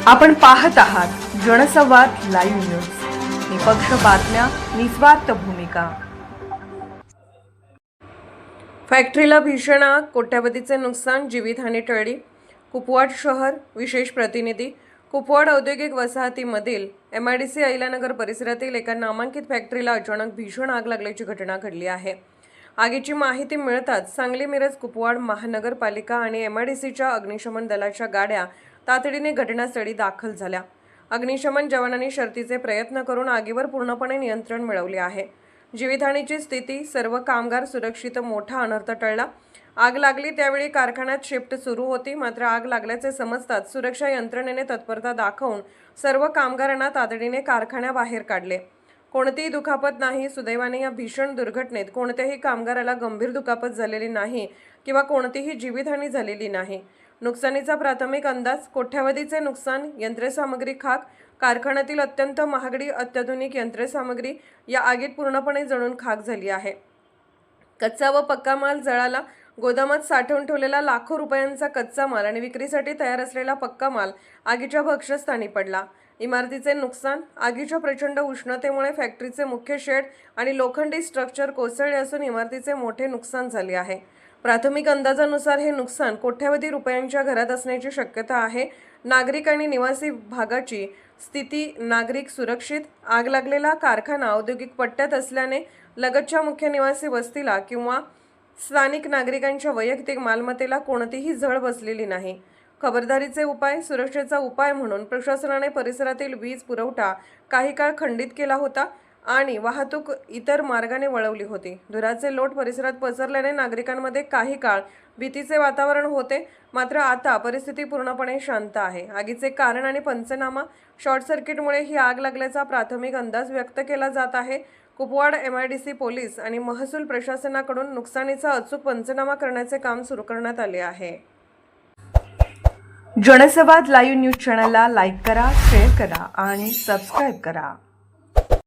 आपण पाहत आहात जनसंवाद लाईव्ह न्यूज, निपक्ष बातम्या, निस्वार्थ भूमिका. फॅक्टरीला भीषण आग, कोट्यवधीचे नुकसान, जीवितहानी टळली. कुपवाड शहर विशेष प्रतिनिधी. कुपवाड औद्योगिक वसाहतीमधील MIDC अहिल्यानगर परिसरातील एका नामांकित फॅक्टरीला अचानक भीषण आग लागल्याची घटना घडली आहे. आगीची माहिती मिळताच सांगली, मिरज, कुपवाड महानगरपालिका आणि MIDCच्या अग्निशमन दलाच्या गाड्या तातडीने घटनास्थळी दाखल झाल्या. अग्निशमन जवानांनी शर्थीचे प्रयत्न करून आगीवर पूर्णपणे नियंत्रण मिळवले आहे. जीवितहानीची स्थिती, सर्व कामगार सुरक्षित. मोठा अनर्थ टळला. आग लागली त्यावेळी कारखान्यात शिफ्ट सुरू होती, मात्र आग लागल्याचे समजताच सुरक्षा यंत्रणेने तत्परता दाखवून सर्व कामगारांना तातडीने कारखान्याबाहेर काढले. कोणतीही दुखापत नाही. सुदैवाने या भीषण दुर्घटनेत कोणत्याही कामगाराला गंभीर दुखापत झालेली नाही किंवा कोणतीही जीवितहानी झालेली नाही. नुकसानीचा प्राथमिक अंदाज: कोट्यवधीचे नुकसान, यंत्रसामग्री खाक. कारखान्यातील अत्यंत महागडी अत्याधुनिक यंत्रसामग्री या आगीत पूर्णपणे जळून खाक झाली आहे. कच्चा व पक्का माल जळाला. गोदामात साठवून ठेवलेला लाखो रुपयांचा कच्चा माल आणि विक्रीसाठी तयार असलेला पक्का माल आगीच्या भक्ष्यस्थानी पडला. इमारतीचे नुकसान: आगीच्या प्रचंड उष्णतेमुळे फॅक्टरीचे मुख्य शेड आणि लोखंडी स्ट्रक्चर कोसळले असून इमारतीचे मोठे नुकसान झाले आहे. प्राथमिक अंदाजानुसार हे नुकसान कोट्यवधी रुपयांच्या घरात असण्याची शक्यता आहे. नागरिक आणि निवासी भागाची स्थिती: नागरिक सुरक्षित. आग लागलेला कारखाना औद्योगिक पट्ट्यात असल्याने लगतच्या मुख्य निवासी वस्तीला किंवा स्थानिक नागरिकांच्या वैयक्तिक मालमत्तेला कोणतीही झळ बसलेली नाही. खबरदारीचे उपाय: सुरक्षेचा उपाय म्हणून प्रशासनाने परिसरातील वीज पुरवठा काही काळ खंडित केला होता आणि वाहतूक इतर मार्गाने वळवली होती. धुराचे लोट परिसरात पसरल्याने नागरिकांमध्ये काही काळ भीतीचे वातावरण होते, मात्र आता परिस्थिती पूर्णपणे शांत आहे. आगीचे कारण आणि पंचनामा: शॉर्ट सर्किटमुळे ही आग लागल्याचा प्राथमिक अंदाज व्यक्त केला जात आहे. कुपवाड MIDC पोलीस आणि महसूल प्रशासनाकडून नुकसानीचा अचूक पंचनामा करण्याचे काम सुरू करण्यात आले आहे. जनसंवाद लाईव्ह न्यूज चॅनलला लाईक करा, शेअर करा आणि सबस्क्राईब करा.